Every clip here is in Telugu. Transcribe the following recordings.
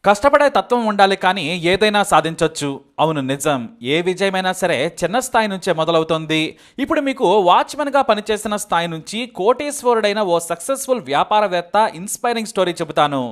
కష్టపడే తత్వం ఉండాలి కానీ ఏదైనా సాధించొచ్చు. అవును నిజం. ఏ విజయమైనా సరే చిన్న స్థాయి నుంచే మొదలవుతుంది. ఇప్పుడు మీకు వాచ్మెన్గా పనిచేసిన స్థాయి నుంచి కోటీశ్వరుడైన ఓ సక్సెస్ఫుల్ వ్యాపారవేత్త ఇన్స్పైరింగ్ స్టోరీ చెబుతాను.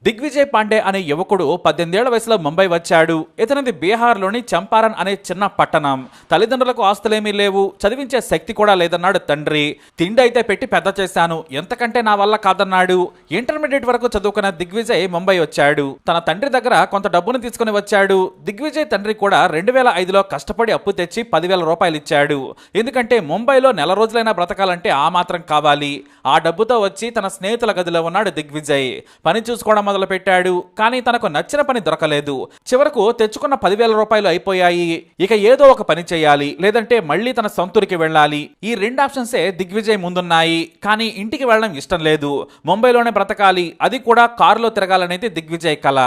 దిగ్విజయ్ పాండే అనే యువకుడు 18 ఏళ్ల వయసులో ముంబై వచ్చాడు. ఇతనిది బీహార్లోని చంపారన్ అనే చిన్న పట్టణం. తల్లిదండ్రులకు ఆస్తులేమీ లేవు, చదివించే శక్తి కూడా లేదన్నాడు తండ్రి. తిండి అయితే పెట్టి పెద్ద చేశాను, ఎంతకంటే నా వల్ల కాదన్నాడు. ఇంటర్మీడియట్ వరకు చదువుకున్న దిగ్విజయ్ ముంబై వచ్చాడు. తన తండ్రి దగ్గర కొంత డబ్బును తీసుకుని వచ్చాడు. దిగ్విజయ్ తండ్రి కూడా 2005లో కష్టపడి అప్పు తెచ్చి 10,000 రూపాయలు ఇచ్చాడు. ఎందుకంటే ముంబైలో నెల రోజులైనా బ్రతకాలంటే ఆ మాత్రం కావాలి. ఆ డబ్బుతో వచ్చి తన స్నేహితుల గదిలో ఉన్నాడు దిగ్విజయ్. పని చూసుకోవడం మొదలు పెట్టాడు. కానీ తనకు నచ్చిన పని దొరకలేదు. చివరకు తెచ్చుకున్న 10,000 రూపాయలు అయిపోయాయి. ఇక ఏదో ఒక పని చేయాలి, లేదంటే మళ్ళీ తన సొంతూరికి వెళ్ళాలి. ఈ రెండు ఆప్షన్సే దిగ్విజయ్ ముందున్నాయి. కానీ ఇంటికి వెళ్ళడం ఇష్టం లేదు. ముంబైలోనే బ్రతకాలి, అది కూడా కారులో తిరగాలనేది దిగ్విజయ్ కల.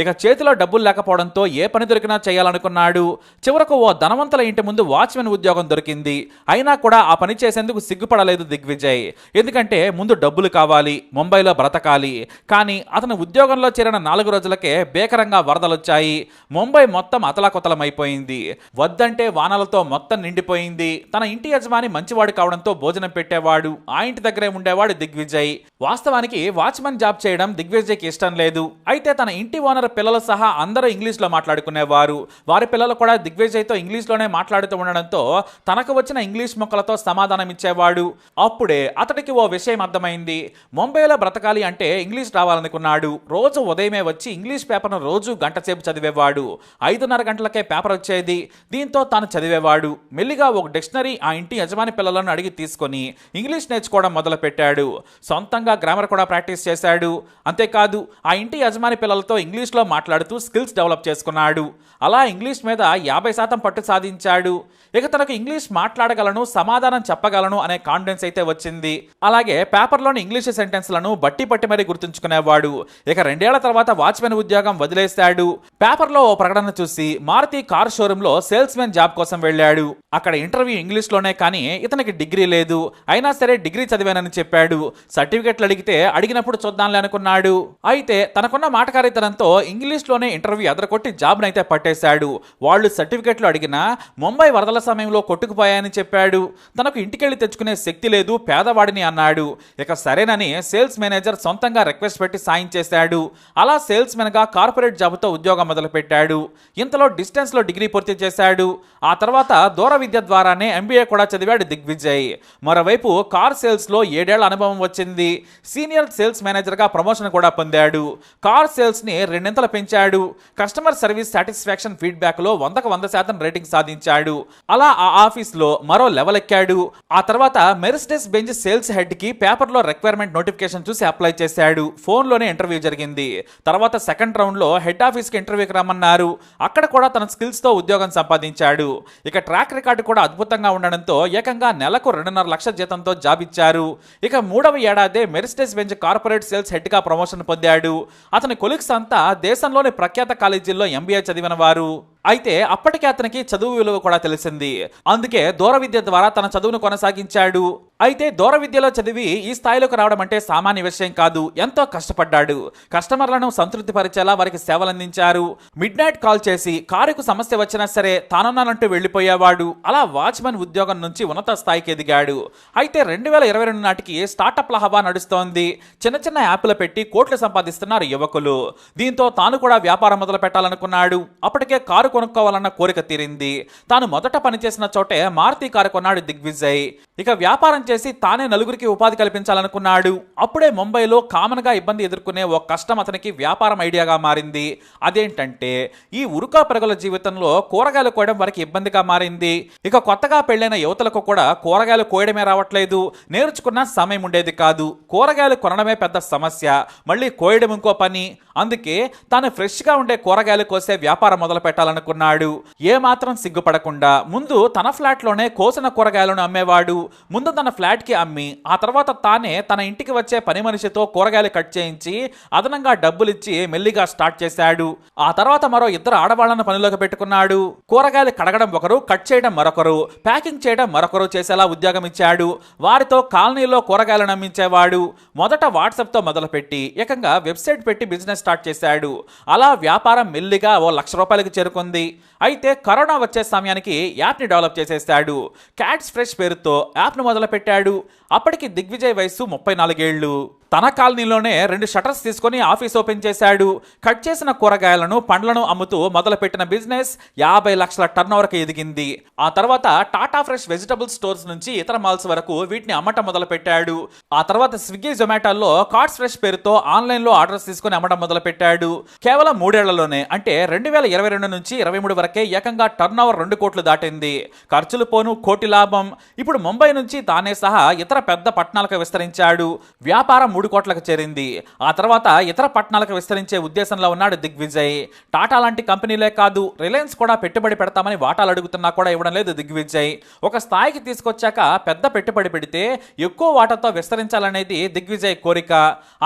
ఇక చేతిలో డబ్బులు లేకపోవడంతో ఏ పని దొరికినా చేయాలనుకున్నాడు. చివరకు ఓ ధనవంతుల ఇంటి ముందు వాచ్మెన్ ఉద్యోగం దొరికింది. అయినా కూడా ఆ పని చేసేందుకు సిగ్గుపడలేదు దిగ్విజయ్. ఎందుకంటే ముందు డబ్బులు కావాలి, ముంబైలో బ్రతకాలి. కానీ అతను ఉద్యోగంలో చేరిన 4 రోజులకే భీకరంగా వరదలొచ్చాయి. ముంబై మొత్తం అతలాకుతలమైపోయింది. వద్దంటే వానలతో మొత్తం నిండిపోయింది. తన ఇంటి యజమాని మంచివాడు కావడంతో భోజనం పెట్టేవాడు. ఆ ఇంటి దగ్గరే ఉండేవాడు దిగ్విజయ్. వాస్తవానికి వాచ్మెన్ జాబ్ చేయడం దిగ్విజయ్కి ఇష్టం లేదు. అయితే తన ఇంటి ఓనర్ పిల్లలు సహా అందరూ ఇంగ్లీష్లో మాట్లాడుకునేవారు. వారి పిల్లలు కూడా దిగ్విజయ్తో ఇంగ్లీష్లోనే మాట్లాడుతూ ఉండడంతో తనకు వచ్చిన ఇంగ్లీష్ మొక్కలతో సమాధానం ఇచ్చేవాడు. అప్పుడే అతడికి ఓ విషయం అర్థమైంది. ముంబైలో బ్రతకాలి అంటే ఇంగ్లీష్ రావాలనుకున్నాడు. రోజు ఉదయమే వచ్చి ఇంగ్లీష్ పేపర్ను రోజు గంట సేపు చదివేవాడు. 5:30 గంటలకే పేపర్ వచ్చేది. దీంతో తాను చదివేవాడు. మెల్లిగా ఒక డిక్షనరీ ఆ ఇంటి యజమాని పిల్లలను అడిగి తీసుకొని ఇంగ్లీష్ నేర్చుకోవడం మొదలు పెట్టాడు. సొంతంగా గ్రామర్ కూడా ప్రాక్టీస్ చేశాడు. అంతేకాదు ఆ ఇంటి యజమాని పిల్లలతో ఇంగ్లీష్లో మాట్లాడుతూ స్కిల్స్ డెవలప్ చేసుకున్నాడు. అలా ఇంగ్లీష్ మీద 50% పట్టు సాధించాడు. ఇక తనకు ఇంగ్లీష్ మాట్లాడగలను, సమాధానం చెప్పగలను అనే కాన్ఫిడెన్స్ అయితే వచ్చింది. అలాగే పేపర్లోని ఇంగ్లీష్ సెంటెన్స్లను బట్టి పట్టి మరీ గుర్తుంచుకునేవాడు. ఇక 2 ఏళ్ల తర్వాత వాచ్మెన్ ఉద్యోగం వదిలేశాడు. పేపర్లో ఓ ప్రకటన చూసి మారుతి కార్ షోరూంలో సేల్స్ మెన్ జాబ్ కోసం వెళ్ళాడు. అక్కడ ఇంటర్వ్యూ ఇంగ్లీష్లోనే, కానీ ఇతనికి డిగ్రీ లేదు. అయినా సరే డిగ్రీ చదివానని చెప్పాడు. సర్టిఫికెట్లు అడిగితే అడిగినప్పుడు చూద్దాంలే అనుకున్నాడు. అయితే తనకున్న మాటకారితనంతో ఇంగ్లీష్లోనే ఇంటర్వ్యూ ఎదరకొట్టి జాబ్ను అయితే పట్టేశాడు. వాళ్ళు సర్టిఫికెట్లు అడిగినా ముంబై వరదల సమయంలో కొట్టుకుపోయాయని చెప్పాడు. తనకు ఇంటికెళ్ళి తెచ్చుకునే శక్తి లేదు, పేదవాడిని అన్నాడు. ఇక సరేనని సేల్స్ మేనేజర్ సొంతంగా రిక్వెస్ట్ పెట్టి సాయం చేశాడు. అలా సేల్స్ మెన్ గా కార్పొరేట్ జాబ్తో ఉద్యోగం మొదలుపెట్టాడు. ఇంతలో డిస్టెన్స్ లో డిగ్రీ పూర్తి చేశాడు. ఆ తర్వాత దూర విద్య ద్వారానే MBA కూడా చదివాడు దిగ్విజయ్. మరోవైపు కార్ సేల్స్ లో 7 ఏళ్ల అనుభవం వచ్చింది. సీనియర్ సేల్స్ మేనేజర్ గా ప్రమోషన్ కూడా పొందాడు. కార్ సేల్స్ ని 2 పెంచాడు. కస్టమర్ సర్వీస్ సాటిస్ఫాక్షన్ ఫీడ్బ్యాక్ లో 100కు 100% రేటింగ్ సాధించాడు. అలా ఆ ఆఫీస్ లో మరో లెవెల్ ఎక్కాడు. ఆ తర్వాత మెర్సిడెస్ బెంజ్ సేల్స్ హెడ్ కి పేపర్ లో రిక్వైర్మెంట్ నోటిఫికేషన్ చూసి అప్లై చేశాడు. ఫోన్ లోనే ఇంటర్వ్యూ జరిగింది. తర్వాత సెకండ్ రౌండ్ లో హెడ్ ఆఫీస్ కి ఇంటర్వ్యూకి రమ్మన్నారు. అక్కడ కూడా తన స్కిల్స్ తో ఉద్యోగం సంపాదించాడు. ఇక ట్రాక్ రికార్డు కూడా అద్భుతంగా ఉండడంతో ఏకంగా నెలకు 2.5 లక్షల జీతంతో జాబ్ ఇచ్చారు. ఇక 3వ ఏడాదే Mercedes Benz corporate sales head గా ప్రమోషన్ పొందాడు. అతని కొలీగ్స్ అంతా దేశంలోని ప్రఖ్యాత కాలేజీల్లో MBA చదివిన వారు. అయితే అప్పటికే అతనికి చదువు విలువ కూడా తెలిసింది. అందుకే దూర విద్య ద్వారా తన చదువును కొనసాగించాడు. అయితే దూర విద్యలో చదివి ఈ స్థాయిలోకి రావడం అంటే సామాన్య విషయం కాదు. ఎంతో కష్టపడ్డాడు. కస్టమర్లను సంతృప్తి పరిచేలా వారికి సేవలు అందించారు. మిడ్ నైట్ కాల్ చేసి కారుకు సమస్య వచ్చినా సరే తానున్నానంటూ వెళ్లిపోయేవాడు. అలా వాచ్మెన్ ఉద్యోగం నుంచి ఉన్నత స్థాయికి ఎదిగాడు. అయితే 2022 నాటికి స్టార్టప్ల హవా నడుస్తోంది. చిన్న చిన్న యాప్లు పెట్టి కోట్లు సంపాదిస్తున్నారు యువకులు. దీంతో తాను కూడా వ్యాపారం మొదలు పెట్టాలనుకున్నాడు. అప్పటికే కారు కొనుక్కోవాలన్న కోరిక తీరింది. తాను మొదట పనిచేసిన చోటే మారుతి కారు కొన్నాడు దిగ్విజయ్. ఇక వ్యాపారం చేసి తానే నలుగురికి ఉపాధి కల్పించాలనుకున్నాడు. అప్పుడే ముంబైలో కామన్ గా ఇబ్బంది ఎదుర్కొనే ఓ కష్టం అతనికి వ్యాపారం ఐడియాగా మారింది. అదేంటంటే ఈ ఉరుకా పెరుగుల జీవితంలో కూరగాయలు కోయడం వారికి ఇబ్బందిగా మారింది. ఇక కొత్తగా పెళ్లైన యువతలకు కూడా కూరగాయలు కోయడమే రావట్లేదు. నేర్చుకున్న సమయం ఉండేది కాదు. కూరగాయలు కొనడమే పెద్ద సమస్య, మళ్ళీ కోయడం ఇంకో పని. అందుకే తాను ఫ్రెష్ గా ఉండే కూరగాయలు కోసే వ్యాపారం మొదలు పెట్టాలనుకున్నాడు. ఏమాత్రం సిగ్గుపడకుండా ముందు తన ఫ్లాట్ లోనే కోసిన కూరగాయలను అమ్మేవాడు. ముందు తన ఫ్లాట్ కి అమ్మి ఆ తర్వాత తానే తన ఇంటికి వచ్చే పని మనిషితో కూరగాయలు కట్ చేయించి అదనంగా డబ్బులిచ్చి మెల్లిగా స్టార్ట్ చేశాడు. ఆ తర్వాత మరో 2 ఆడవాళ్లను పనిలోకి పెట్టుకున్నాడు. కూరగాయలు కడగడం ఒకరు, కట్ చేయడం మరొకరు, ప్యాకింగ్ చేయడం మరొకరు చేసేలా ఉద్యోగం ఇచ్చాడు. వారితో కాలనీలో కూరగాయలను అమ్మించేవాడు. మొదట వాట్సాప్ తో మొదలుపెట్టి ఏకంగా వెబ్సైట్ పెట్టి బిజినెస్ బిజినెస్ స్టార్ట్ చేశాడు. అలా వ్యాపారం మెల్లిగా ఓ ₹1,00,000 చేరుకుంది. అయితే కరోనా వచ్చే సమయానికి యాప్ని డెవలప్ చేసేసాడు. క్యాట్స్ ఫ్రెష్ పేరుతో యాప్ను మొదలుపెట్టాడు. అప్పటికి దిగ్విజయ్ వయసు 34 ఏళ్ళు. తన కాలనీలోనే 2 షటర్స్ తీసుకొని ఆఫీస్ ఓపెన్ చేశాడు. కట్ చేసిన కూరగాయలను పండ్లను అమ్ముతూ మొదలుపెట్టిన బిజినెస్ 50 లక్షల టర్నోవర్కి ఎదిగింది. ఆ తర్వాత టాటా ఫ్రెష్ వెజిటబుల్ స్టోర్స్ నుంచి ఇతర మాల్స్ వరకు వీటిని అమ్మటం మొదలుపెట్టాడు. ఆ తర్వాత స్విగ్గీ జొమాటోలో కార్డ్స్ ఫ్రెష్ పేరుతో ఆన్లైన్లో ఆర్డర్స్ తీసుకొని అమ్మటం మొదలుపెట్టాడు. కేవలం 3 ఏళ్లలోనే అంటే 2022 నుంచి 23 వరకే ఏకంగా టర్నోవర్ 2 కోట్లు దాటింది. ఖర్చులు పోను కోటి లాభం. ఇప్పుడు ముంబై నుంచి తానే సహా ఇతర పెద్ద పట్టణాలకు విస్తరించాడు. వ్యాపారం 3 కోట్లకు చేరింది. ఆ తర్వాత ఇతర పట్టణాలకు విస్తరించే ఉద్దేశంలో ఉన్నాడు దిగ్విజయ్. టాటా లాంటి కంపెనీలే కాదు, రిలయన్స్ కూడా పెట్టుబడి పెడతామని వాటాలు అడుగుతున్నా కూడా ఇవ్వడం లేదు దిగ్విజయ్. ఒక స్థాయికి తీసుకొచ్చాక పెద్ద పెట్టుబడి పెడితే ఎక్కువ వాటాతో విస్తరించాలనేది దిగ్విజయ్ కోరిక.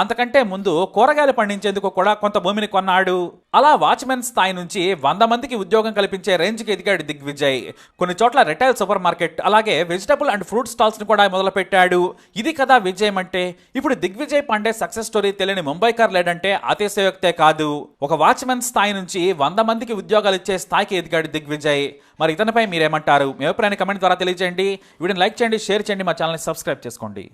అంతకంటే ముందు కూరగాయలు పండించేందుకు కూడా కొంత భూమిని కొన్నాడు. అలా వాచ్మెన్ స్థాయి నుంచి 100 మందికి ఉద్యోగం కల్పించే రేంజ్కి ఎదిగాడు దిగ్విజయ్. కొన్ని చోట్ల రిటైల్ సూపర్ మార్కెట్ అలాగే వెజిటబుల్ అండ్ ఫ్రూట్ స్టాల్స్ ని కూడా మొదలుపెట్టాడు. ఇది కదా విజయం అంటే. ఇప్పుడు దిగ్విజయ్ పాండే సక్సెస్ స్టోరీ తెలియని ముంబైకర్ లేడంటే అతిశయోక్తే కాదు. ఒక వాచ్మెన్ స్థాయి నుంచి 100 మందికి ఉద్యోగాలు ఇచ్చే స్థాయికి ఎదిగాడు దిగ్విజయ్. మరి ఇతనిపై మీరేమంటారు? మీ అభిప్రాయాన్ని కమెంట్ ద్వారా తెలియజేయండి. వీడియోని లైక్ చేయండి, షేర్ చేయండి, మా ఛానల్ని సబ్స్క్రైబ్ చేసుకోండి.